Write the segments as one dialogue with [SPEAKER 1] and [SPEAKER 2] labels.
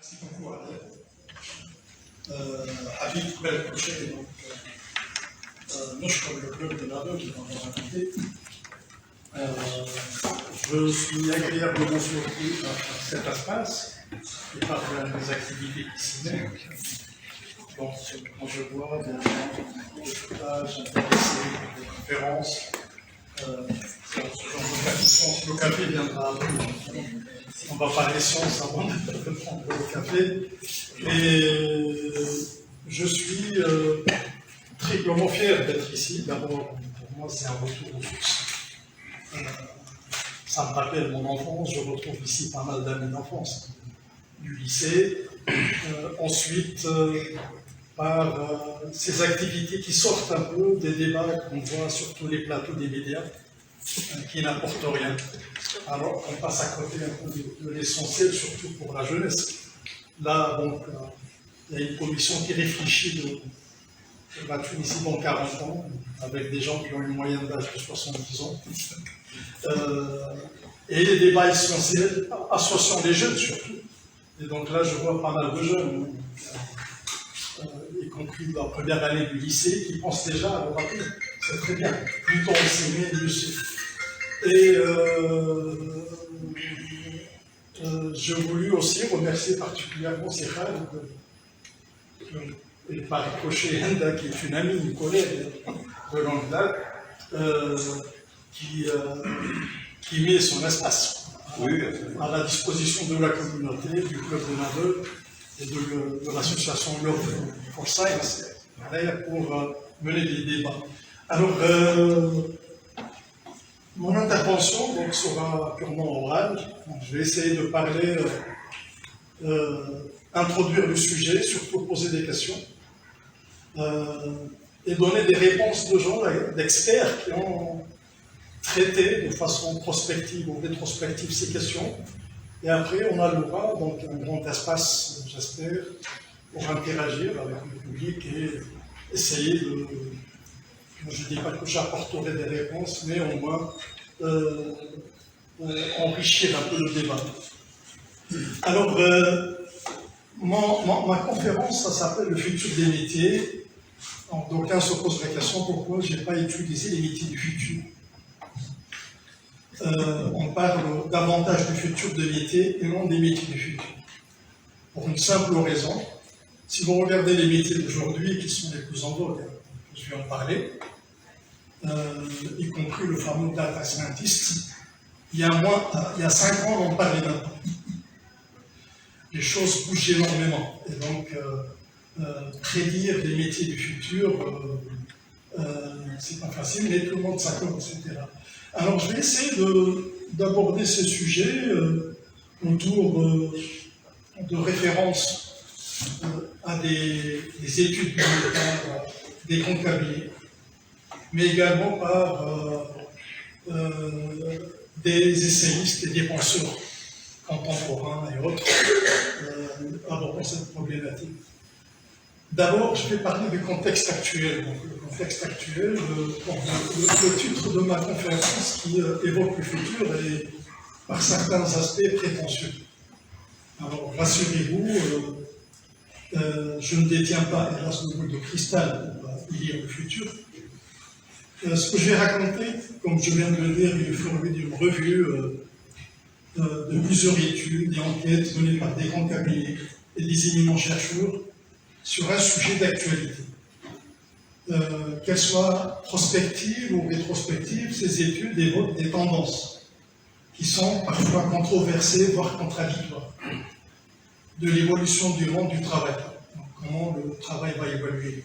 [SPEAKER 1] Merci beaucoup, Alain. Habib Belkouché, donc, نشكر الكلوب de Nado qui m'ont invité. Je suis agréablement surpris par cet espace et par les activités qui s'y mettent. Donc, quand je vois des gens, des stages intéressés, des conférences, ce genre d'occasion, le café viendra après. On va parler science avant de prendre le café. Et je suis triplement fier d'être ici. D'abord, pour moi, c'est un retour aux sources. Ça me rappelle mon enfance. Je retrouve ici pas mal d'amis d'enfance du lycée. Ensuite, par ces activités qui sortent un peu des débats qu'on voit sur tous les plateaux des médias, qui n'apportent rien. Alors on passe à côté un peu de l'essentiel, surtout pour la jeunesse. Là, donc, il y a une commission qui réfléchit de la Tunisie dans 40 ans, avec des gens qui ont une moyenne d'âge de 70 ans. Et les débats essentiels associant les jeunes surtout. Et donc là, je vois pas mal de jeunes, y compris dans la première année du lycée, qui pensent déjà à leur avenir. C'est très bien. Plus tôt on s'y met, mieux c'est. Et j'ai voulu aussi remercier particulièrement Sékhal et par ricochet Henda, qui est une amie, une collègue de longue date, qui met son espace à la disposition de la communauté, du club de Nado et de l'association Love for Science, pour mener des débats. Alors, mon intervention donc, sera purement orale. Donc, je vais essayer de parler, introduire le sujet, surtout poser des questions, et donner des réponses de gens, d'experts qui ont traité de façon prospective ou rétrospective ces questions. Et après, on aura donc un grand espace, j'espère, pour interagir avec le public et essayer de... Je ne dis pas que j'apporterai des réponses, mais au moins enrichir un peu le débat. Alors, ma conférence, ça s'appelle le futur des métiers. Donc, d'aucuns se posent la question pourquoi je n'ai pas utilisé les métiers du futur. On parle davantage du futur des métiers et non des métiers du futur. Pour une simple raison, si vous regardez les métiers d'aujourd'hui qui sont les plus en vogue, je vais en parler, y compris le fameux data scientist, il y a 5 ans, on parlait d'un peu. Les choses bougent énormément. Et donc, prédire les métiers du futur, c'est pas facile, mais tout le monde s'accorde, etc. Alors, je vais essayer d'aborder ces sujets autour de références à des études militaires, des grands cabinets, mais également par des essayistes et des penseurs contemporains et autres abordant cette problématique. D'abord, je vais parler du contexte actuel. Donc, le contexte actuel, le titre de ma conférence qui évoque le futur est par certains aspects prétentieux. Alors, rassurez-vous, je ne détiens pas, hélas, de boule de cristal pour lire le futur. Ce que je vais raconter, comme je viens de le dire, il est fruit d'une revue de plusieurs études et enquêtes menées par des grands cabinets et des éminents chercheurs sur un sujet d'actualité. Qu'elles soient prospectives ou rétrospectives, ces études évoquent des tendances qui sont parfois controversées, voire contradictoires, de l'évolution du monde du travail. Donc, comment le travail va évoluer.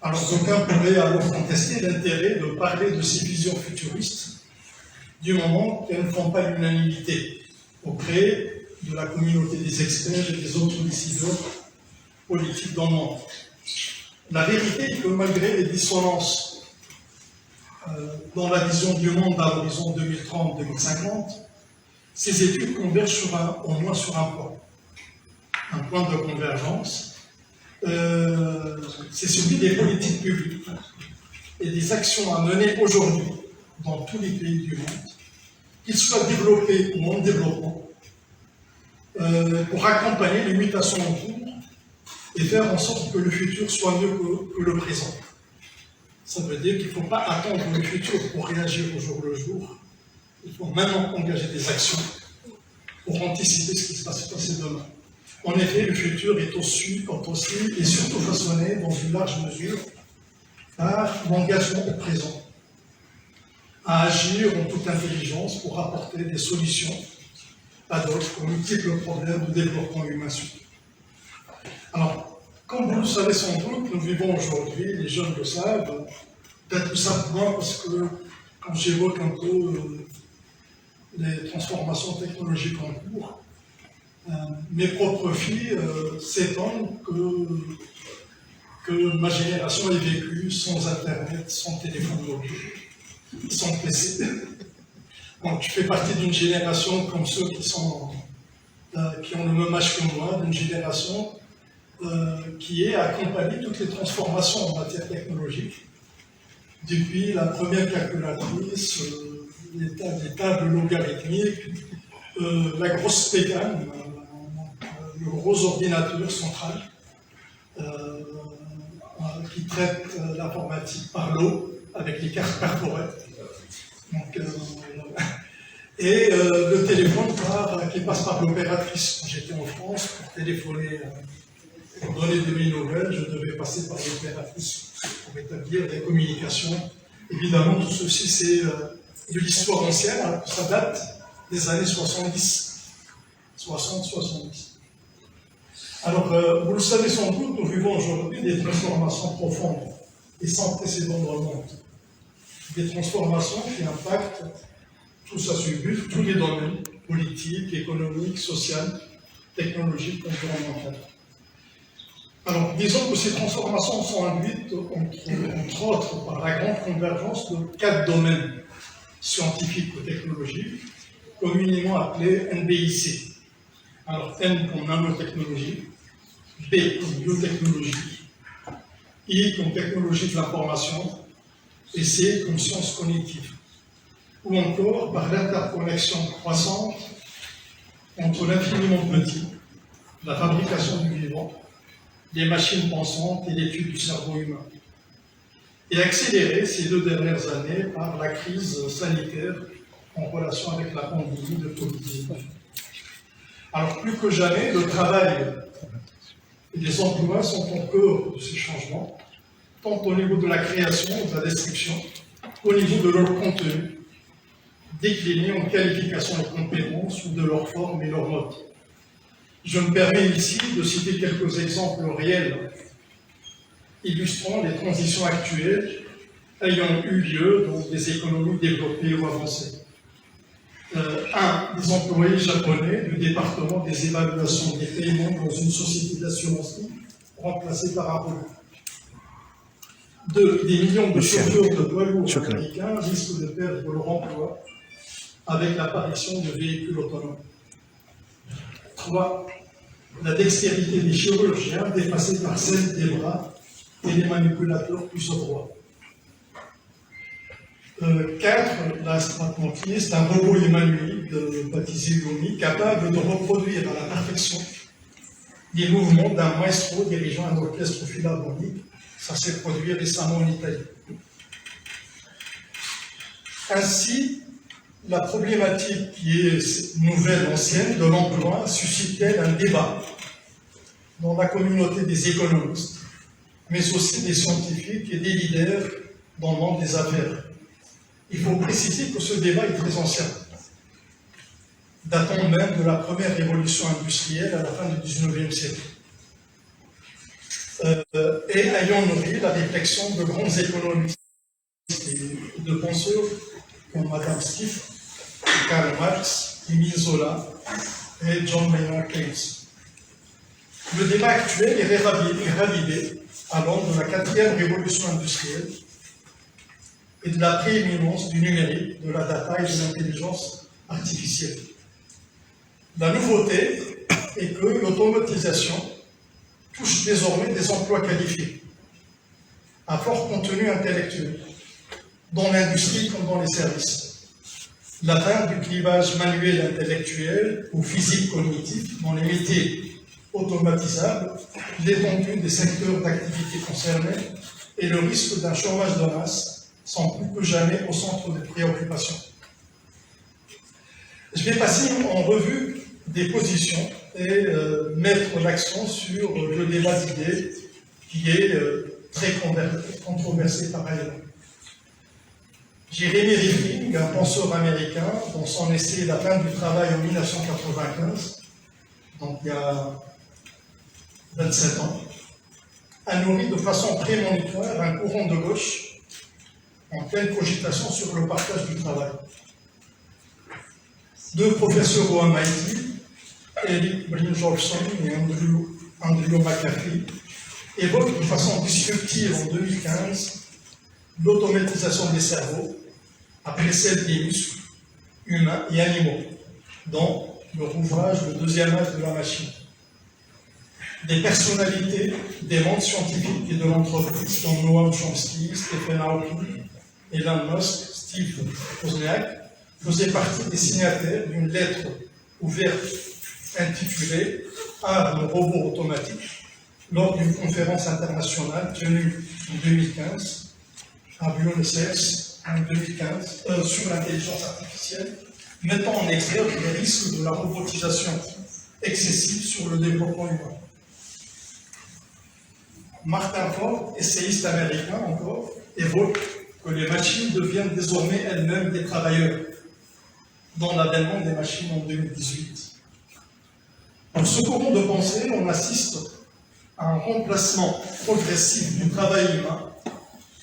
[SPEAKER 1] Alors, d'aucuns pourraient alors contester l'intérêt de parler de ces visions futuristes du moment qu'elles ne font pas l'unanimité auprès de la communauté des experts et des autres décideurs politiques dans le monde. La vérité est que malgré les dissonances dans la vision du monde à l'horizon 2030-2050, ces études convergent au moins sur un point de convergence. C'est celui des politiques publiques et des actions à mener aujourd'hui dans tous les pays du monde, qu'ils soient développés ou non développés, pour accompagner les mutations en cours et faire en sorte que le futur soit mieux que le présent. Ça veut dire qu'il ne faut pas attendre le futur pour réagir au jour le jour. Il faut maintenant engager des actions pour anticiper ce qui va se passer demain. En effet, le futur est aussi et surtout façonné dans une large mesure par l'engagement au présent, à agir en toute intelligence pour apporter des solutions à d'autres aux multiples problèmes de développement humain. Alors, comme vous le savez sans doute, nous vivons aujourd'hui, les jeunes le savent, peut-être tout simplement parce que quand j'évoque un peu les transformations technologiques en cours, mes propres filles s'étonnent que ma génération ait vécu sans Internet, sans téléphone mobile, sans PC. Donc, je fais partie d'une génération comme ceux qui ont le même âge que moi, d'une génération qui a accompagné toutes les transformations en matière technologique, depuis la première calculatrice, les tables logarithmiques, la grosse pécane, le gros ordinateur central qui traite l'informatique par l'eau avec les cartes corporate. Donc, et le téléphone qui passe par l'opératrice. Quand j'étais en France, pour téléphoner, pour donner de mes nouvelles, je devais passer par l'opératrice pour établir des communications. Évidemment, tout ceci, c'est de l'histoire ancienne, alors que ça date des années 70. 60-70. Alors, vous le savez sans doute, nous vivons aujourd'hui des transformations profondes et sans précédent dans le monde. Des transformations qui impactent tous azimuts, tous les domaines, politiques, économiques, sociaux, technologiques, environnementaux. Alors, disons que ces transformations sont induites, entre autres, par la grande convergence de 4 domaines scientifiques ou technologiques, communément appelés NBIC. Alors, N comme nanotechnologie, B comme biotechnologie, I comme technologie de l'information, et C comme sciences cognitives. Ou encore par l'interconnexion croissante entre l'infiniment petit, la fabrication du vivant, les machines pensantes et l'étude du cerveau humain. Et accélérée ces 2 dernières années par la crise sanitaire en relation avec la pandémie de Covid-19. Alors plus que jamais, le travail et les emplois sont au cœur de ces changements, tant au niveau de la création et de la destruction, qu'au niveau de leur contenu, décliné en qualifications et compétences ou de leur forme et leur mode. Je me permets ici de citer quelques exemples réels illustrant les transitions actuelles ayant eu lieu dans des économies développées ou avancées. Des employés japonais du département des évaluations des paiements dans une société d'assurance remplacée par un robot. 2. Des millions de chauffeurs de poids lourds américains risquent de perdre leur emploi avec l'apparition de véhicules autonomes. 3. La dextérité des chirurgiens dépassée par celle des bras et les manipulateurs plus adroits. 4. Là, c'est un robot humanoïde baptisé Lumi, capable de reproduire à la perfection les mouvements d'un maestro dirigeant un orchestre philharmonique. Ça s'est produit récemment en Italie. Ainsi, la problématique qui est nouvelle, ancienne, de l'emploi suscite-t-elle un débat dans la communauté des économistes, mais aussi des scientifiques et des leaders dans le monde des affaires. Il faut préciser que ce débat est très ancien, datant même de la première révolution industrielle à la fin du XIXe siècle, et ayant nourri la réflexion de grands économistes et de penseurs comme Adam Smith, Karl Marx, Émile Zola et John Maynard Keynes. Le débat actuel est ravivé à l'aune de la 4e révolution industrielle et de la prééminence du numérique, de la data et de l'intelligence artificielle. La nouveauté est que l'automatisation touche désormais des emplois qualifiés, à fort contenu intellectuel, dans l'industrie comme dans les services. l'atteinte du clivage manuel intellectuel ou physique cognitif dans les métiers automatisables, l'étendue des secteurs d'activité concernés et le risque d'un chômage de masse sont plus que jamais au centre des préoccupations. Je vais passer en revue des positions et mettre l'accent sur le débat d'idées qui est très controversé par ailleurs. Jeremy Rifkin, un penseur américain, dans son essai La fin du travail en 1995, donc il y a 27 ans, a nourri de façon prémonitoire un courant de gauche en pleine cogitation sur le partage du travail. Deux professeurs au MIT, Eric Brynjolfsson et Andrew McAfee, évoquent de façon disruptive en 2015 l'automatisation des cerveaux après celle des muscles humains et animaux, dans leur ouvrage Le deuxième âge de la machine. Des personnalités des mondes scientifiques et de l'entreprise, dont Noam Chomsky, Stephen Hawking, Elon Musk, Steve Wozniak, faisaient partie des signataires d'une lettre ouverte intitulée « Art de robot automatique » lors d'une conférence internationale tenue en 2015 à Buenos Aires en 2015 sur l'intelligence artificielle, mettant en exergue les risques de la robotisation excessive sur le développement humain. Martin Ford, essayiste américain encore, évoque que les machines deviennent désormais elles-mêmes des travailleurs, dans l'avènement des machines en 2018. Dans ce courant de pensée, on assiste à un remplacement progressif du travail humain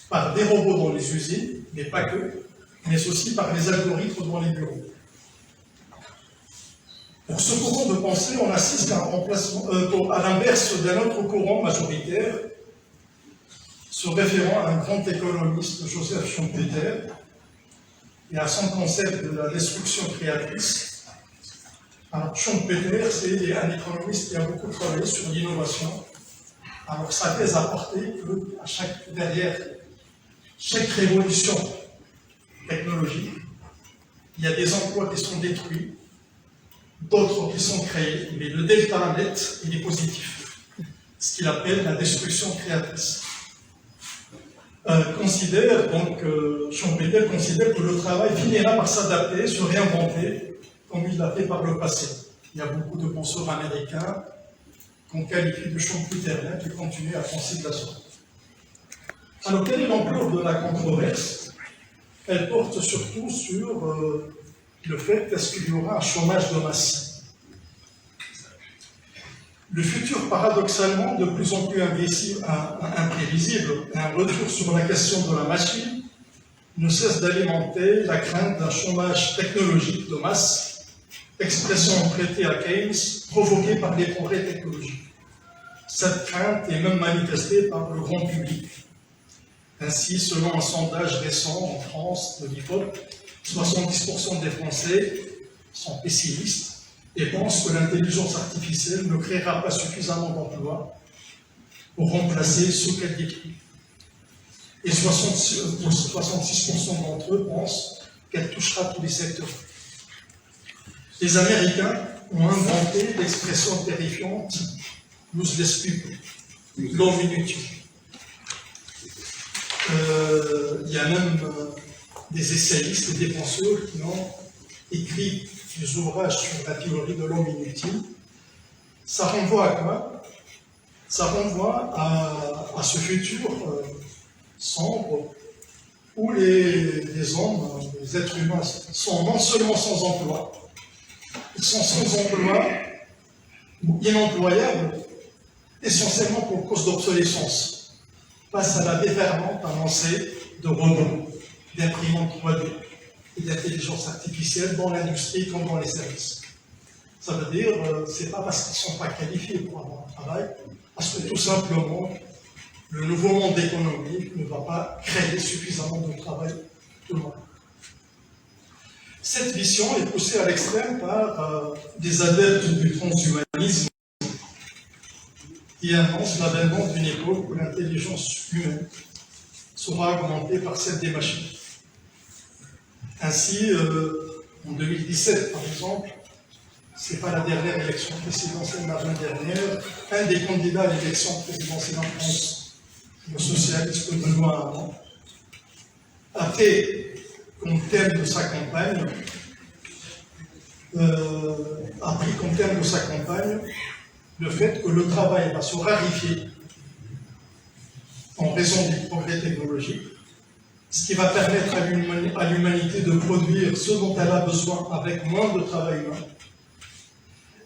[SPEAKER 1] par des robots dans les usines, mais pas que, mais aussi par les algorithmes dans les bureaux. Pour ce courant de pensée, on assiste à un remplacement, à l'inverse d'un autre courant majoritaire, se référant à un grand économiste, Joseph Schumpeter, et à son concept de la destruction créatrice. Alors, Schumpeter, c'est un économiste qui a beaucoup travaillé sur l'innovation. Alors, sa thèse a porté que derrière chaque révolution technologique, il y a des emplois qui sont détruits, d'autres qui sont créés, mais le delta net, il est positif. Ce qu'il appelle la destruction créatrice. Schumpeter considère que le travail finira par s'adapter, se réinventer, comme il l'a fait par le passé. Il y a beaucoup de penseurs américains qu'on qualifie de Schumpeteriens qui continuent à penser de la sorte. Alors, quelle est l'ampleur de la controverse? Elle porte surtout sur le fait est-ce qu'il y aura un chômage de masse. Le futur, paradoxalement, de plus en plus imprévisible, et un retour sur la question de la machine, ne cesse d'alimenter la crainte d'un chômage technologique de masse, expression prêtée à Keynes, provoquée par les progrès technologiques. Cette crainte est même manifestée par le grand public. Ainsi, selon un sondage récent en France de l'IFOP, 70% des Français sont pessimistes et pensent que l'intelligence artificielle ne créera pas suffisamment d'emplois pour remplacer ceux qu'elle détruit. Et 66% d'entre eux pensent qu'elle touchera tous les secteurs. Les Américains ont inventé l'expression terrifiante « useless people », l'homme inutile. Il y a même des essayistes et des penseurs qui ont écrit des ouvrages sur la théorie de l'homme inutile. Ça renvoie à quoi? Ça renvoie à ce futur sombre où les hommes, les êtres humains sont non seulement sans emploi, ils sont sans emploi ou inemployables, essentiellement pour cause d'obsolescence, face à la déferlante annoncée de robots, d'imprimantes 3D et d'intelligence artificielle dans l'industrie comme dans les services. Ça veut dire, c'est pas parce qu'ils ne sont pas qualifiés pour avoir un travail, parce que tout simplement, le nouveau monde économique ne va pas créer suffisamment de travail pour tout le monde. Cette vision est poussée à l'extrême par des adeptes du transhumanisme qui annoncent l'avènement d'une époque où l'intelligence humaine sera augmentée par celle des machines. Ainsi, En 2017, par exemple, ce n'est pas la dernière élection présidentielle, l'avant-dernière, un des candidats à l'élection présidentielle en France, le socialiste Benoît Hamon, a fait comme thème de sa campagne, le fait que le travail va se raréfier en raison du progrès technologique, ce qui va permettre à l'humanité de produire ce dont elle a besoin avec moins de travail humain.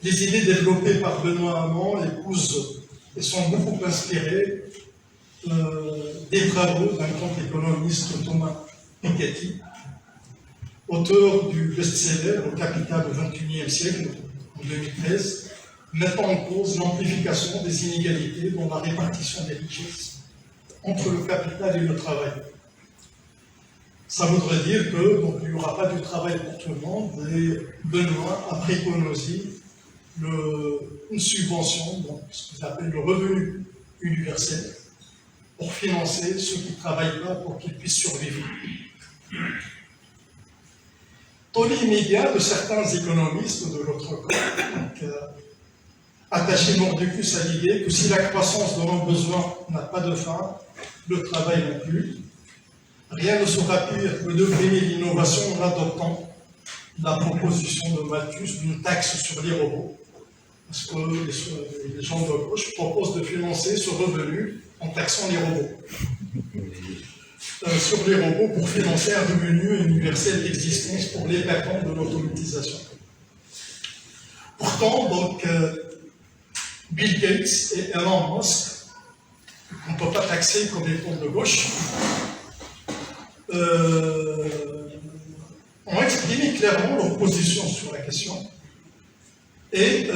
[SPEAKER 1] Les idées développées par Benoît Hamon épousent et sont beaucoup inspirées des travaux d'un grand économiste, Thomas Piketty, auteur du best-seller « Le capital au XXIe siècle » en 2013, mettant en cause l'amplification des inégalités dans la répartition des richesses entre le capital et le travail. Ça voudrait dire que donc, il n'y aura pas du travail pour tout le monde, et Benoît a préconisé une subvention, donc ce qu'ils appellent le revenu universel, pour financer ceux qui ne travaillent pas pour qu'ils puissent survivre. Tollé immédiat de certains économistes de l'autre côté, attachés mordicus à l'idée que si la croissance de nos besoins n'a pas de fin, le travail non plus, rien ne sera pire que de freiner l'innovation en adoptant la proposition de Malthus d'une taxe sur les robots. Parce que les gens de gauche proposent de financer ce revenu en taxant les robots. Sur les robots pour financer un revenu universel d'existence pour les perdants de l'automatisation. Pourtant, donc, Bill Gates et Elon Musk, on ne peut pas taxer comme étant de gauche, ont exprimé clairement leur position sur la question et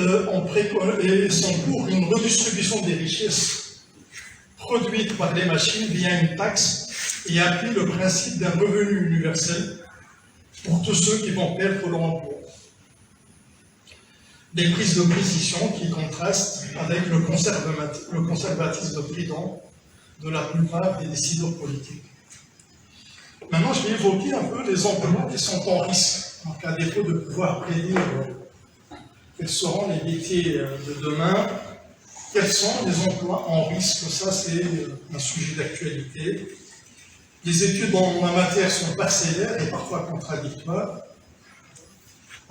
[SPEAKER 1] sont pour une redistribution des richesses produites par les machines via une taxe et appuient le principe d'un revenu universel pour tous ceux qui vont perdre leur emploi. Des prises de position qui contrastent avec le conservatisme bridant de la plupart des décideurs politiques. Maintenant, je vais évoquer un peu les emplois qui sont en risque. Donc, à défaut de pouvoir prédire quels seront les métiers de demain, quels sont les emplois en risque? Ça, c'est un sujet d'actualité. Les études en la matière sont parcellaires et parfois contradictoires.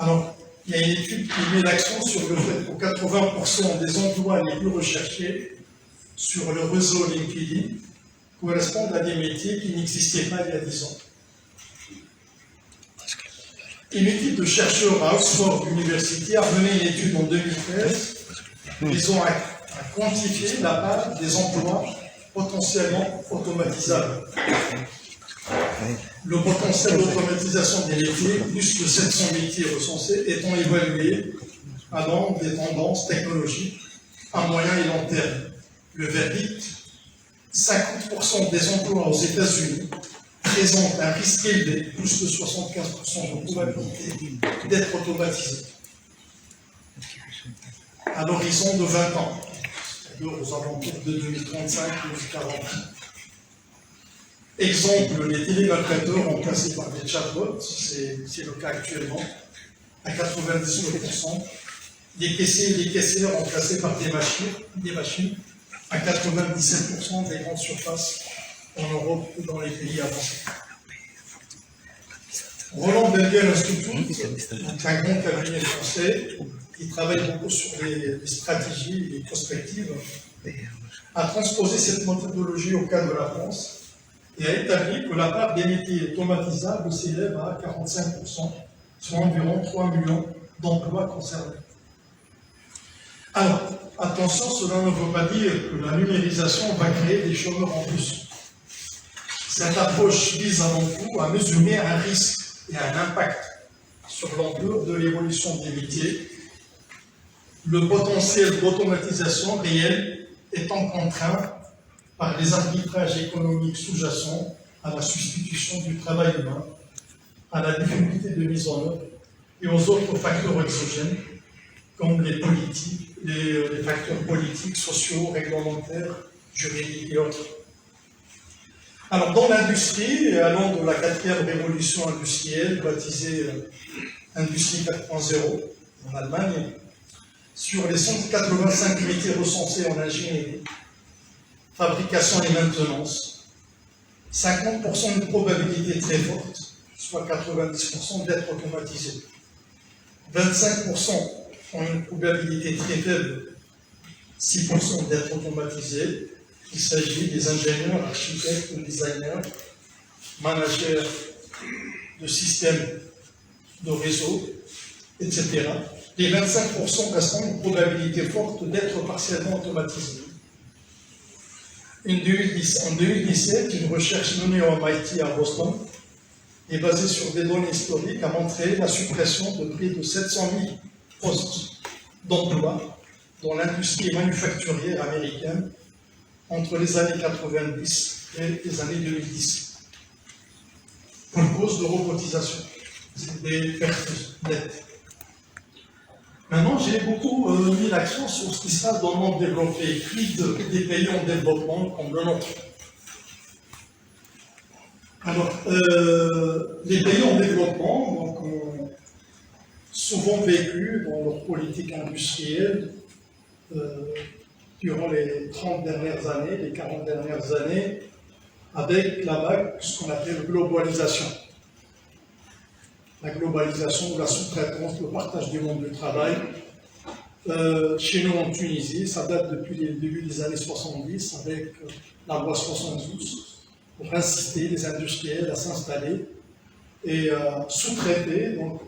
[SPEAKER 1] Alors, il y a une étude qui met l'accent sur le fait que 80% des emplois les plus recherchés sur le réseau LinkedIn correspondent à des métiers qui n'existaient pas il y a 10 ans. Une équipe de chercheurs à Oxford University a mené une étude en 2013. Ils ont quantifié la part des emplois potentiellement automatisables. Le potentiel d'automatisation des métiers, plus de 700 métiers recensés, étant évalué allant des tendances technologiques à moyen et long terme. Le verdict, 50% des emplois aux États-Unis présentent un risque élevé, plus de 75% de probabilité d'être automatisés à l'horizon de 20 ans, c'est-à-dire aux alentours de 2035-2040. Exemple, les télémalfaiteurs remplacés par des chatbots, c'est le cas actuellement, à 99%. Les caissiers et les caissières remplacés par des machines, à 97% des grandes surfaces en Europe ou dans les pays avancés. Roland Berger Institute, un grand cabinet français qui travaille beaucoup sur les stratégies et les perspectives, a transposé cette méthodologie au cas de la France et a établi que la part des métiers automatisables s'élève à 45%, soit environ 3 millions d'emplois concernés. Alors, attention, cela ne veut pas dire que la numérisation va créer des chômeurs en plus. Cette approche vise avant tout à mesurer un risque et un impact sur l'ampleur de l'évolution des métiers, le potentiel d'automatisation réel étant contraint par les arbitrages économiques sous-jacents à la substitution du travail humain, à la difficulté de mise en œuvre et aux autres facteurs exogènes, comme les facteurs politiques, sociaux, réglementaires, juridiques et autres. Alors, dans l'industrie, allant de la 4e révolution industrielle, baptisée Industrie 4.0 en Allemagne. Sur les 185 métiers recensés en ingénierie, fabrication et maintenance, 50% de probabilité très forte, soit 90% d'être automatisé. 25% ont une probabilité très faible, 6% d'être automatisé. Il s'agit des ingénieurs, architectes, designers, managers de systèmes de réseau, etc. Les 25% restants une probabilité forte d'être partiellement automatisés. En 2017, une recherche menée au MIT à Boston et basée sur des données historiques a montré la suppression de près de 700 000 postes d'emploi dans l'industrie manufacturière américaine entre les années 90 et les années 2010. Pour cause de robotisation. C'est des pertes nettes. Maintenant, j'ai beaucoup mis l'accent sur ce qui se passe dans le monde développé, des pays en développement comme le nôtre. Alors, les pays en développement donc, ont souvent vécu dans leur politique industrielle durant les 30 dernières années, les 40 dernières années, avec la vague, ce qu'on appelle globalisation. La globalisation, la sous-traitance, le partage du monde du travail. Chez nous en Tunisie, ça date depuis le début des années 70 avec la loi 72 pour inciter les industriels à s'installer et sous-traiter donc,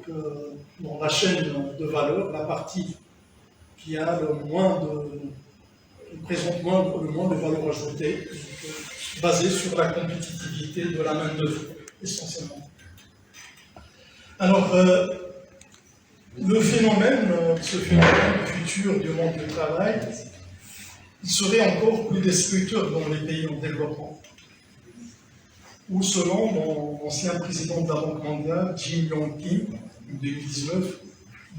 [SPEAKER 1] dans la chaîne de valeur la partie qui a qui présente le moins de valeur ajoutée, basée sur la compétitivité de la main-d'œuvre, essentiellement. Alors, ce phénomène futur du monde du travail, il serait encore plus destructeur dans les pays en développement, où selon mon ancien président de la Banque mondiale, Jim Yong Kim, en 2019,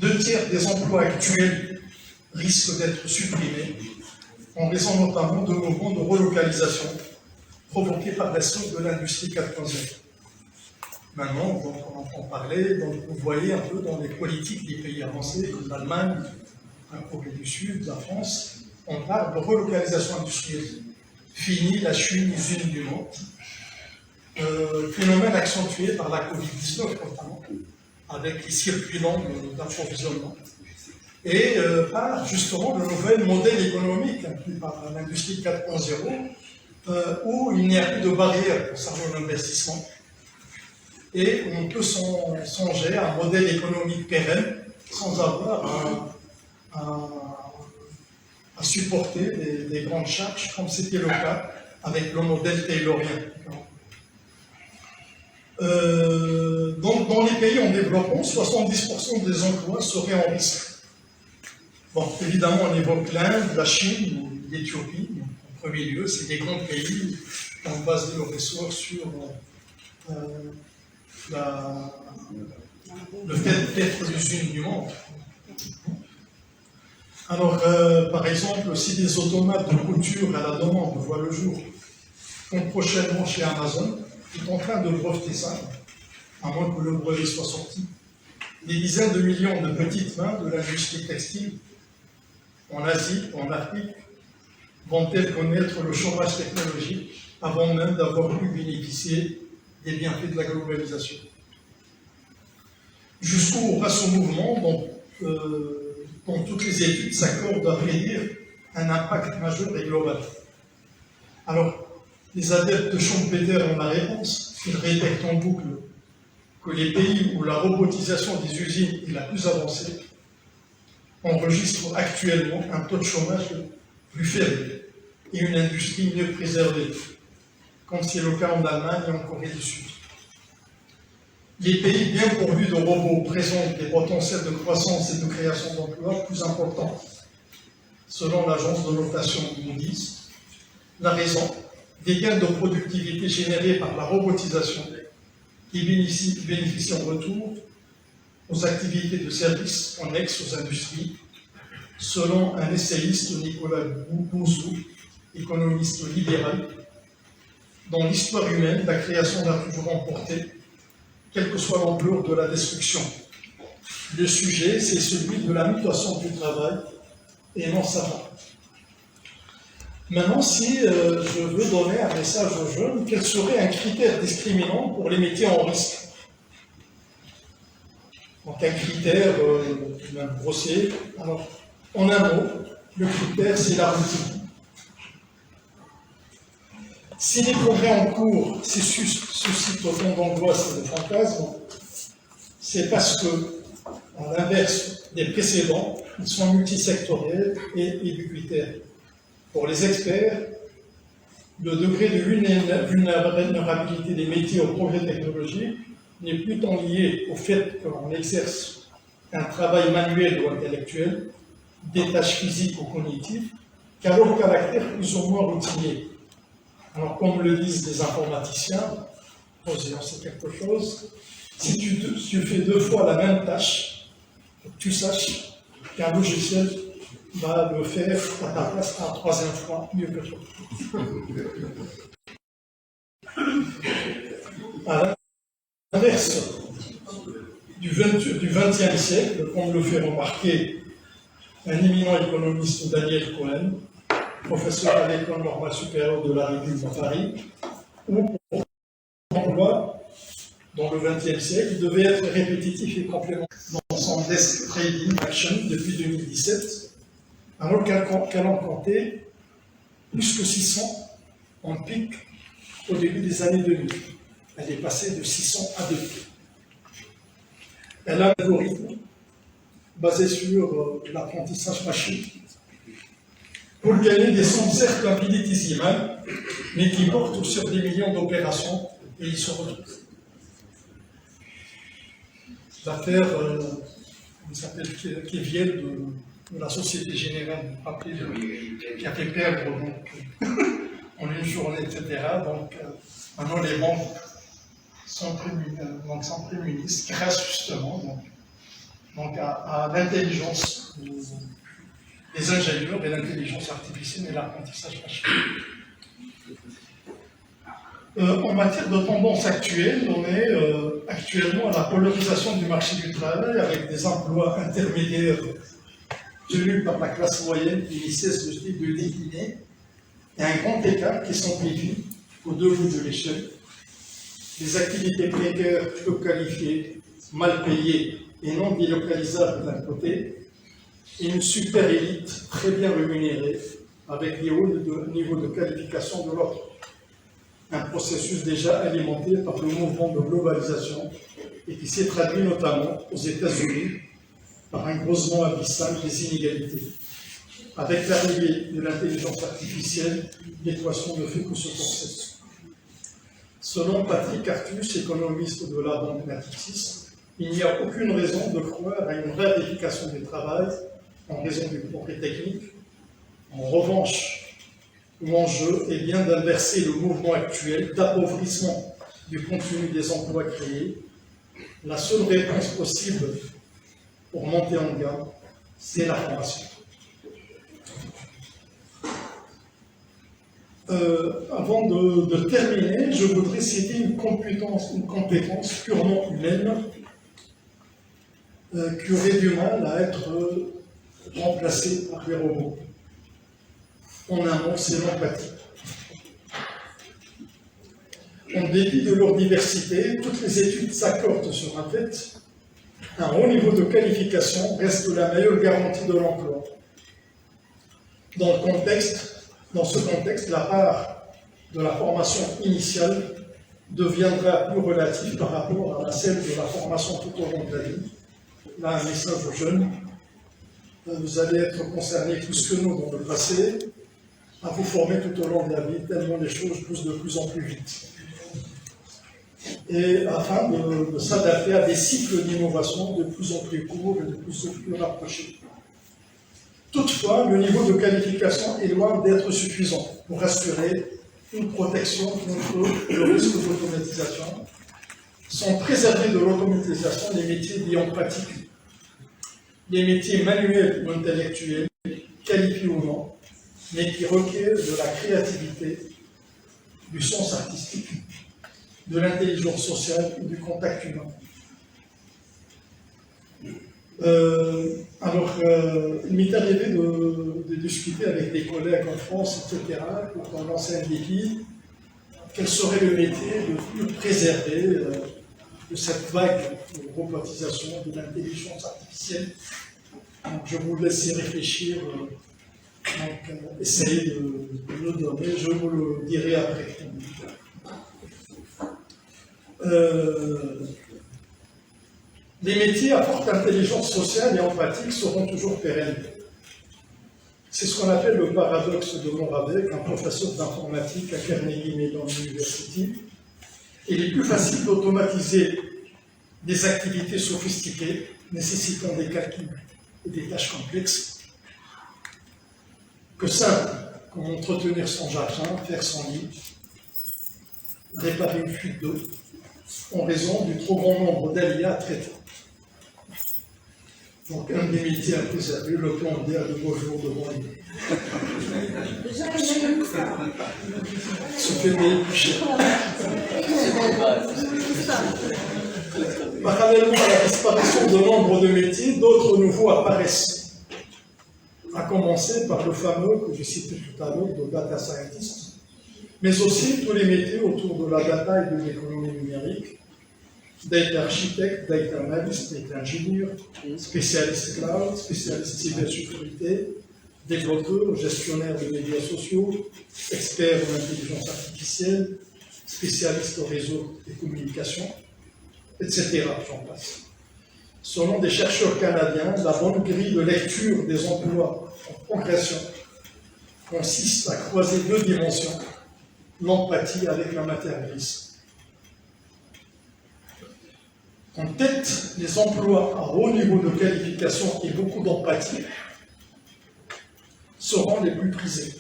[SPEAKER 1] 2/3 des emplois actuels risquent d'être supprimés, en raison notamment de mouvements de relocalisation provoqués par l'essor de l'industrie 4.0. Maintenant, donc, on entend parler, donc vous voyez un peu dans les politiques des pays avancés, comme l'Allemagne, la Corée du Sud, la France, on parle de relocalisation industrielle. Fini la Chine, usine du monde. Phénomène accentué par la Covid-19 notamment, avec les circuits longs d'approvisionnement. Et par justement le nouvel modèle économique inclus par l'industrie 4.0, où il n'y a plus de barrières concernant l'investissement. Et on peut songer à un modèle économique pérenne sans avoir à supporter des grandes charges, comme c'était le cas avec le modèle taylorien. Donc, dans les pays en développement, 70% des emplois seraient en risque. Bon, évidemment, on évoque l'Inde, la Chine, l'Éthiopie. En premier lieu, c'est des grands pays qui ont basé leurs ressources sur le fait d'être l'usine du monde. Alors, par exemple, si des automates de couture à la demande voient le jour, comme prochainement chez Amazon, est en train de breveter ça, à moins que le brevet soit sorti, des dizaines de millions de petites mains de l'industrie textile, en Asie, en Afrique, vont-elles connaître le chômage technologique avant même d'avoir pu bénéficier des bienfaits de la globalisation. Jusqu'où on passe au mouvement dont toutes les études s'accordent à prédire un impact majeur et global. Alors, les adeptes de Schumpeter ont la réponse. Ils répètent en boucle que les pays où la robotisation des usines est la plus avancée enregistrent actuellement un taux de chômage plus faible et une industrie mieux préservée, comme c'est le cas en Allemagne et en Corée du Sud. Les pays bien pourvus de robots présentent des potentiels de croissance et de création d'emplois plus importants, selon l'agence de notation Moody's. La raison, des gains de productivité générés par la robotisation qui bénéficient en retour aux activités de services connexes aux industries, selon un essayiste Nicolas Bouzou, économiste libéral. Dans l'histoire humaine, la création n'a toujours emporté, quelle que soit l'ampleur de la destruction. Le sujet, c'est celui de la mutation du travail et non sa fin. Maintenant, si je veux donner un message aux jeunes, quel serait un critère discriminant pour les métiers en risque? Donc un critère même grossier. Alors, en un mot, le critère, c'est la routine. Si les progrès en cours suscitent autant d'angoisse et de fantasmes, c'est parce que, à l'inverse des précédents, ils sont multisectoriels et ubiquitaires. Pour les experts, le degré de vulnérabilité des métiers au progrès technologique n'est plus tant lié au fait que l'on exerce un travail manuel ou intellectuel, des tâches physiques ou cognitives, qu'à leur caractère plus ou moins routinier. Alors, comme le disent les informaticiens, c'est quelque chose, si tu fais 2 fois la même tâche, tu saches qu'un logiciel va le faire à ta place la 3e fois mieux que toi. À l'inverse du XXe siècle, comme le fait remarquer un éminent économiste, Daniel Cohen, professeur à l'École normale supérieure de la République de Paris, où pour l'emploi, dans le XXe siècle, il devait être répétitif et complémentaire dans son desk trading action depuis 2017, alors qu'elle en comptait plus que 600 en pic au début des années 2000. Elle est passée de 600 à 2000. Elle a un algorithme basé sur l'apprentissage machine pour gagner des sommes certes infinitésimales, mais qui portent sur des millions d'opérations et ils se retrouvent. L'affaire, il s'appelle Keviel de la Société Générale du Papier, qui a fait perdre donc, en une journée, etc. Donc maintenant les banques sont prémunistes grâce justement donc à l'intelligence des ingénieurs et l'intelligence artificielle et l'apprentissage machine. En matière de tendance actuelle, on est actuellement à la polarisation du marché du travail avec des emplois intermédiaires tenus par la classe moyenne qui ne cesse de décliner et un grand écart qui s'amplifie aux 2 bouts de l'échelle. Des activités précaires peu qualifiées, mal payées et non délocalisables d'un côté, et une super élite très bien rémunérée avec des hauts niveaux de qualification de l'autre. Un processus déjà alimenté par le mouvement de globalisation et qui s'est traduit notamment aux États-Unis par un creusement abyssal des inégalités. Avec l'arrivée de l'intelligence artificielle, l'équation ne fait que se poursuivre. Selon Patrick Artus, économiste de la banque Natixis, il n'y a aucune raison de croire à une raréfication du travail en raison du progrès technique. En revanche, l'enjeu est bien d'inverser le mouvement actuel d'appauvrissement du contenu des emplois créés. La seule réponse possible pour monter en gamme, c'est la formation. Avant de terminer, je voudrais citer une compétence purement humaine qui aurait du mal à être remplacée par les robots. En un mot, c'est l'empathie. En dépit de leur diversité, toutes les études s'accordent sur un fait. Un haut niveau de qualification reste la meilleure garantie de l'emploi. Dans ce contexte, la part de la formation initiale deviendra plus relative par rapport à celle de la formation tout au long de la vie. Là, un message aux jeunes. Vous allez être concernés plus que nous dans le passé à vous former tout au long de la vie, tellement les choses poussent de plus en plus vite. Et afin de s'adapter à des cycles d'innovation de plus en plus courts et de plus en plus rapprochés. Toutefois, le niveau de qualification est loin d'être suffisant pour assurer une protection contre le risque d'automatisation, sont préservés de l'automatisation les métiers dits en pratique, les métiers manuels ou intellectuels, qualifiés ou non, mais qui requièrent de la créativité, du sens artistique, de l'intelligence sociale et du contact humain. Il m'est arrivé de discuter avec des collègues en France, etc., pour lancer un défi. Quel serait le métier le plus préservé de cette vague de robotisation de l'intelligence artificielle? Donc, je vous laisse y réfléchir, essayez de me donner, je vous le dirai après. Les métiers à forte intelligence sociale et empathique seront toujours pérennes. C'est ce qu'on appelle le paradoxe de Moravec, un professeur d'informatique à Carnegie Mellon University. Il est plus facile d'automatiser des activités sophistiquées nécessitant des calculs et des tâches complexes que simple, comme entretenir son jardin, faire son lit, réparer une fuite d'eau, en raison du trop grand nombre d'alias à traiter. Donc, un des métiers à préserver, le plan D a de beaux jours devant lui. Se fait payer plus cher. Parallèlement à la disparition de nombre de métiers, d'autres nouveaux apparaissent. À commencer par le fameux que j'ai cité tout à l'heure, de data scientist, mais aussi tous les métiers autour de la data et de l'économie numérique. Data architecte, data analyst, data ingénieur, spécialiste cloud, spécialiste cybersécurité, développeur, gestionnaire de médias sociaux, expert en intelligence artificielle, spécialiste au réseau des communications, etc. J'en passe. Selon des chercheurs canadiens, la bonne grille de lecture des emplois en progression consiste à croiser deux dimensions, l'empathie avec la matière grise. En tête, les emplois à haut niveau de qualification et beaucoup d'empathie seront les plus prisés.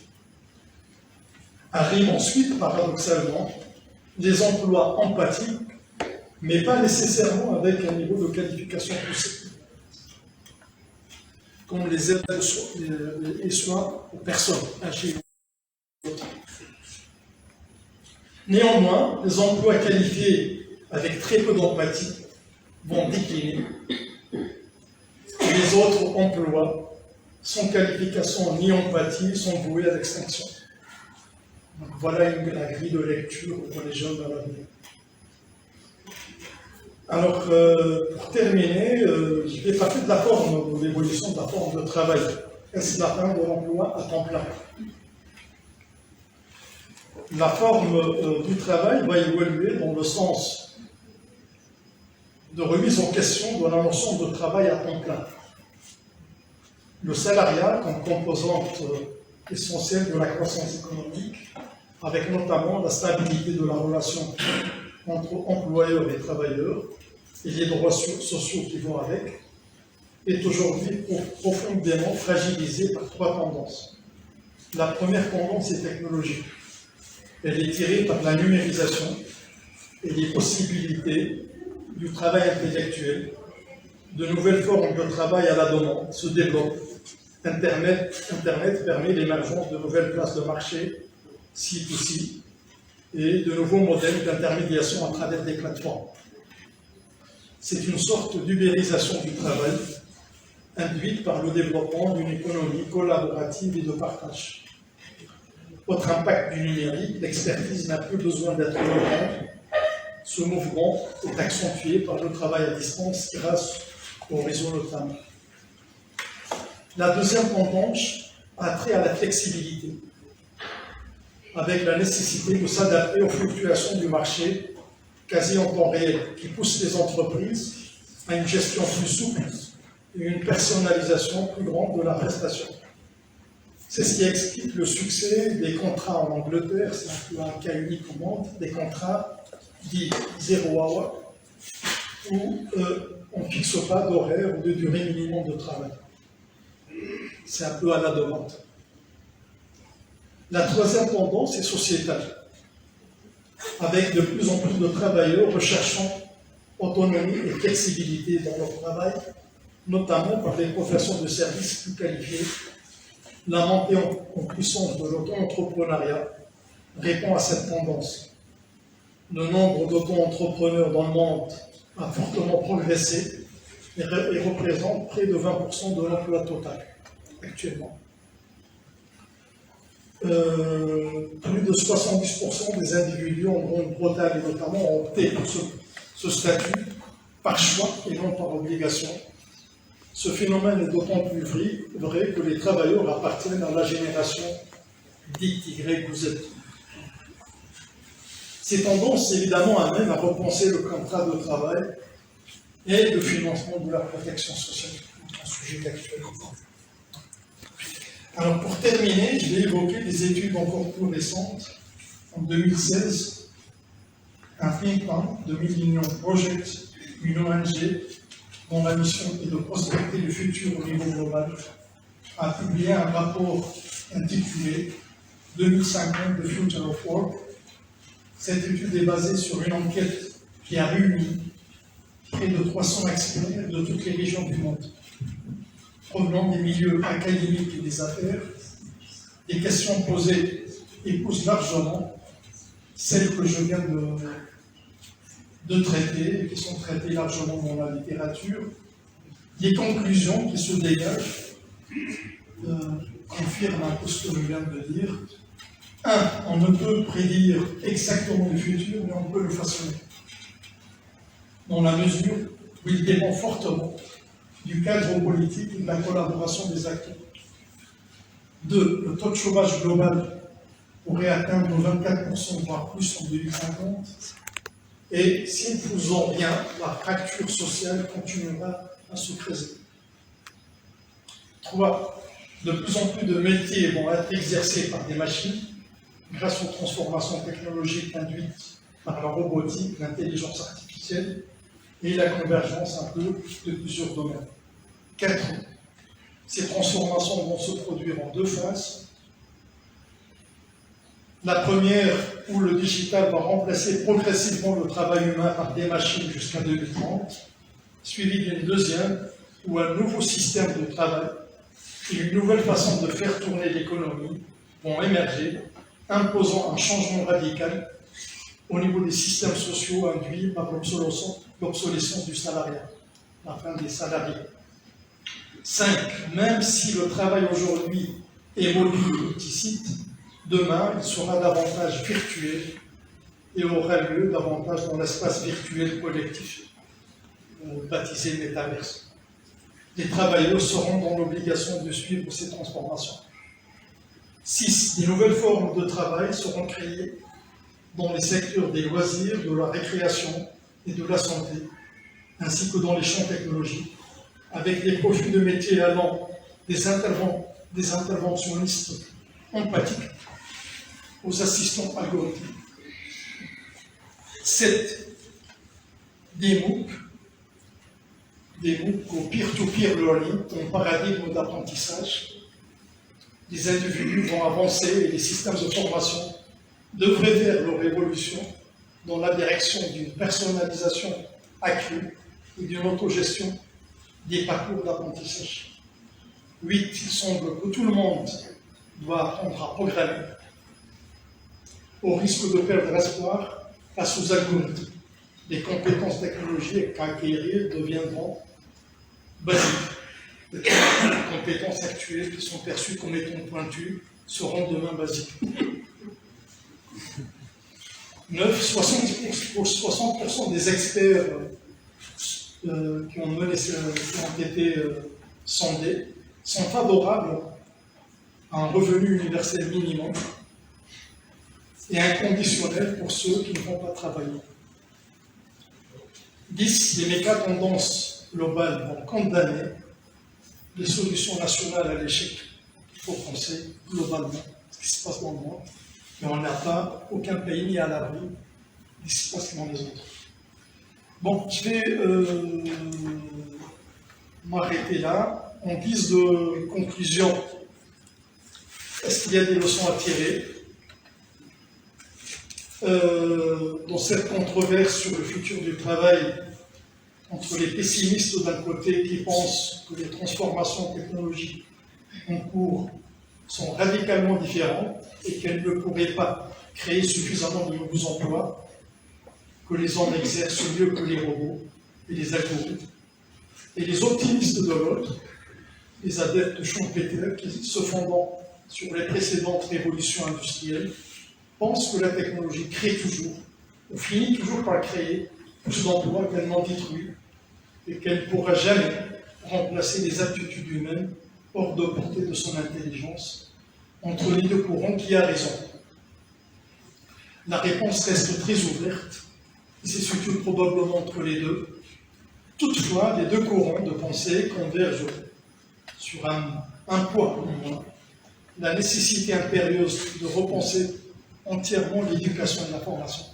[SPEAKER 1] Arrivent ensuite, paradoxalement, les emplois empathiques, mais pas nécessairement avec un niveau de qualification poussé, comme les aides et soins aux personnes âgées. Néanmoins, les emplois qualifiés avec très peu d'empathie vont décliner. Et les autres emplois, sans qualification ni empathie, sont voués à l'extinction. Donc voilà la grille de lecture pour les jeunes dans l'avenir. Alors, pour terminer, je vais parler de la forme, de l'évolution de la forme de travail. Est-ce la fin de l'emploi à temps plein? La forme du travail va évoluer dans le sens de remise en question de la notion de travail à temps plein. Le salariat comme composante essentielle de la croissance économique, avec notamment la stabilité de la relation entre employeurs et travailleurs et les droits sociaux qui vont avec, est aujourd'hui profondément fragilisé par trois tendances. La première tendance est technologique. Elle est tirée par la numérisation et les possibilités du travail intellectuel. De nouvelles formes de travail à la demande se développent. Internet permet l'émergence de nouvelles places de marché, C2C, et de nouveaux modèles d'intermédiation à travers des plateformes. C'est une sorte d'ubérisation du travail, induite par le développement d'une économie collaborative et de partage. Autre impact du numérique, l'expertise n'a plus besoin d'être locale. Ce mouvement est accentué par le travail à distance grâce au réseau notamment. La deuxième tendance a trait à la flexibilité, avec la nécessité de s'adapter aux fluctuations du marché quasi en temps réel, qui pousse les entreprises à une gestion plus souple et une personnalisation plus grande de la prestation. C'est ce qui explique le succès des contrats en Angleterre, c'est un peu un cas unique au monde, des contrats dits 0 hour, où on ne fixe pas d'horaire ou de durée minimum de travail. C'est un peu à la demande. La troisième tendance est sociétale, avec de plus en plus de travailleurs recherchant autonomie et flexibilité dans leur travail, notamment par des professions de services plus qualifiées. La montée en puissance de l'auto-entrepreneuriat répond à cette tendance. Le nombre d'auto-entrepreneurs dans le monde a fortement progressé et représente près de 20% de l'emploi total actuellement. Plus de 70% des individus en Grande-Bretagne notamment ont opté pour ce statut par choix et non par obligation. Ce phénomène est d'autant plus vrai que les travailleurs appartiennent à la génération dite Y ou Z. Ces tendances évidemment amènent à repenser le contrat de travail et le financement de la protection sociale, un sujet d'actualité. Alors pour terminer, je vais évoquer des études encore plus récentes. En 2016, un think tank de Millennium Project, une ONG dont la mission est de prospecter le futur au niveau global, a publié un rapport intitulé 2050 The Future of Work. Cette étude est basée sur une enquête qui a réuni près de 300 experts de toutes les régions du monde, provenant des milieux académiques et des affaires. Les questions posées épousent largement celles que je viens de traiter, et qui sont traitées largement dans la littérature. Les conclusions qui se dégagent confirment un peu ce que je viens de dire. On ne peut prédire exactement le futur, mais on peut le façonner, dans la mesure où il dépend fortement du cadre politique et de la collaboration des acteurs. 2. Le taux de chômage global pourrait atteindre 24%, voire plus en 2050. Et si nous ne faisons rien, la fracture sociale continuera à se creuser. 3. De plus en plus de métiers vont être exercés par des machines grâce aux transformations technologiques induites par la robotique, l'intelligence artificielle et la convergence un peu de plusieurs domaines. 4. Ces transformations vont se produire en deux phases. La première, où le digital va remplacer progressivement le travail humain par des machines jusqu'à 2030, suivie d'une deuxième, où un nouveau système de travail et une nouvelle façon de faire tourner l'économie vont émerger, imposant un changement radical au niveau des systèmes sociaux induits par l'obsolescence du salariat, la fin des salariés. 5. Même si le travail aujourd'hui est mobile et multisite, demain il sera davantage virtuel et aura lieu davantage dans l'espace virtuel collectif, baptisé métaverse. Les travailleurs seront dans l'obligation de suivre ces transformations. 6. Des nouvelles formes de travail seront créées dans les secteurs des loisirs, de la récréation et de la santé, ainsi que dans les champs technologiques, avec des profils de métiers allant des interventionnistes empathiques aux assistants algorithmiques. 7. Des MOOC au peer-to-peer learning, un paradigme d'apprentissage. Les individus vont avancer et les systèmes de formation devraient faire leur évolution dans la direction d'une personnalisation accrue et d'une autogestion des parcours d'apprentissage. 8. Il semble que tout le monde doit apprendre à programmer, au risque de perdre espoir face aux algorithmes. Les compétences technologiques à acquérir deviendront basiques. Les compétences actuelles qui sont perçues comme étant pointues seront demain basiques. 9. 60% des experts qui ont été sondés sont favorables à un revenu universel minimum et inconditionnel pour ceux qui ne vont pas travailler. 10. Les méga-tendances globales vont condamner les solutions nationales à l'échec. Il faut penser globalement ce qui se passe dans le monde, mais on n'a pas aucun pays mis à l'abri de ce qui se passe dans les autres. Bon, je vais m'arrêter là. En guise de conclusion, est-ce qu'il y a des leçons à tirer dans cette controverse sur le futur du travail entre les pessimistes d'un côté qui pensent que les transformations technologiques en cours sont radicalement différentes et qu'elles ne pourraient pas créer suffisamment de nouveaux emplois, que les hommes exercent mieux que les robots et les algorithmes, et les optimistes de l'autre, les adeptes de Schumpeter, qui, se fondant sur les précédentes révolutions industrielles, pensent que la technologie crée toujours, ou finit toujours par créer, plus d'emplois qu'elle n'en détruit, et qu'elle ne pourra jamais remplacer les aptitudes humaines hors de portée de son intelligence. Entre les deux courants, qui a raison? La réponse reste très ouverte, et c'est surtout probablement entre les deux. Toutefois, les deux courants de pensée convergent sur un point au moins, la nécessité impérieuse de repenser entièrement l'éducation et la formation.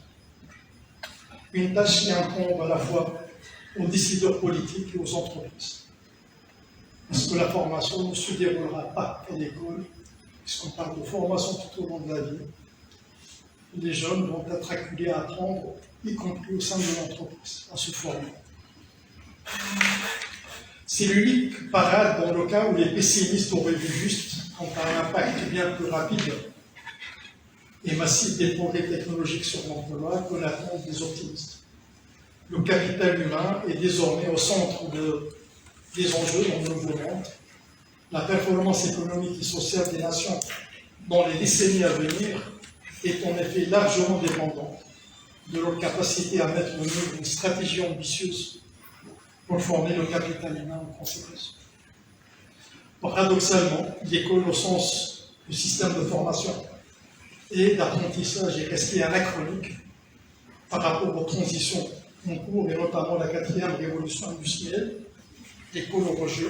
[SPEAKER 1] Une tâche qui incombe à la fois aux décideurs politiques et aux entreprises. Parce que la formation ne se déroulera pas à l'école, puisqu'on parle de formation tout au long de la vie. Les jeunes vont être acculés à apprendre, y compris au sein de l'entreprise, à se former. C'est l'unique parade dans le cas où les pessimistes auraient vu juste quant à un impact bien plus rapide et massif des progrès technologiques sur l'emploi que l'attente des optimistes. Le capital humain est désormais au centre des enjeux dans le nouveau monde. La performance économique et sociale des nations dans les décennies à venir est en effet largement dépendante de leur capacité à mettre en œuvre une stratégie ambitieuse pour former le capital humain en conséquence. Paradoxalement, l'école au sens du système de formation et d'apprentissage est resté anachronique par rapport aux transitions en cours et notamment la 4e révolution industrielle. L'école aujourd'hui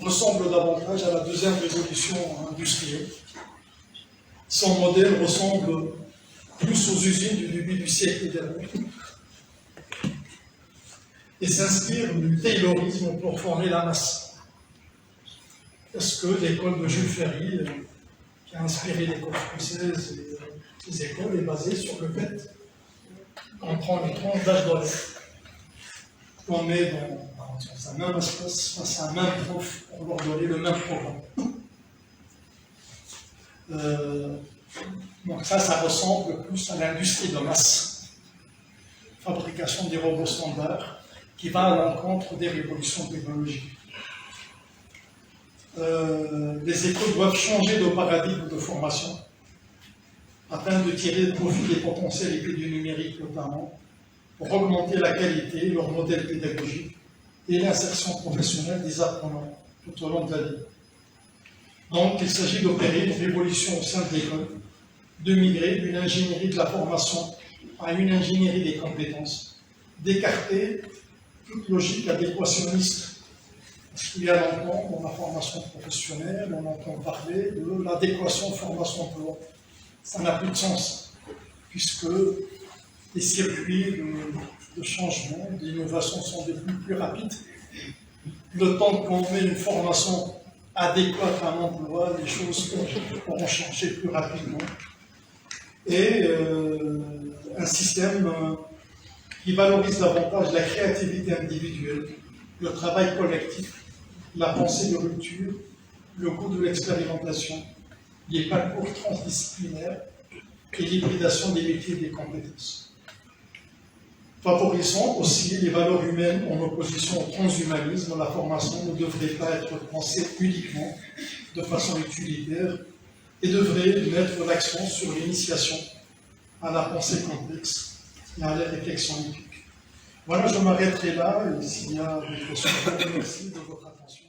[SPEAKER 1] ressemble davantage à la 2e révolution industrielle. Son modèle ressemble plus aux usines du début du siècle dernier et s'inspire du taylorisme pour former la masse. Est-ce que l'école de Jules Ferry, qui a inspiré l'école française et les écoles, est basée sur le fait qu'on prend une tranche d'âge d'or, qu'on met dans un même espace, face à un même prof, pour leur donner le même programme. Donc ça ressemble plus à l'industrie de masse, fabrication des robots standards, qui va à l'encontre des révolutions technologiques. Les écoles doivent changer de paradigme de formation afin de tirer profit des potentialités du numérique notamment, pour augmenter la qualité, leur modèle pédagogique et l'insertion professionnelle des apprenants tout au long de la vie. Donc il s'agit d'opérer une révolution au sein de l'école, de migrer d'une ingénierie de la formation à une ingénierie des compétences, d'écarter toute logique adéquationniste. Parce qu'il y a longtemps, dans la formation professionnelle, on entend parler de l'adéquation formation-emploi. Ça n'a plus de sens, puisque les circuits de changement, d'innovation sont devenus plus rapides. Le temps qu'on met une formation adéquate à un emploi, les choses pourront changer plus rapidement. Et un système qui valorise davantage la créativité individuelle, le travail collectif, la pensée de rupture, le goût de l'expérimentation, les parcours transdisciplinaires et l'hybridation des métiers et des compétences. Favorisant aussi les valeurs humaines en opposition au transhumanisme, la formation ne devrait pas être pensée uniquement de façon utilitaire et devrait mettre l'accent sur l'initiation à la pensée complexe et à la réflexion éthique. Voilà, je m'arrêterai là, et s'il y a des questions, merci de votre attention.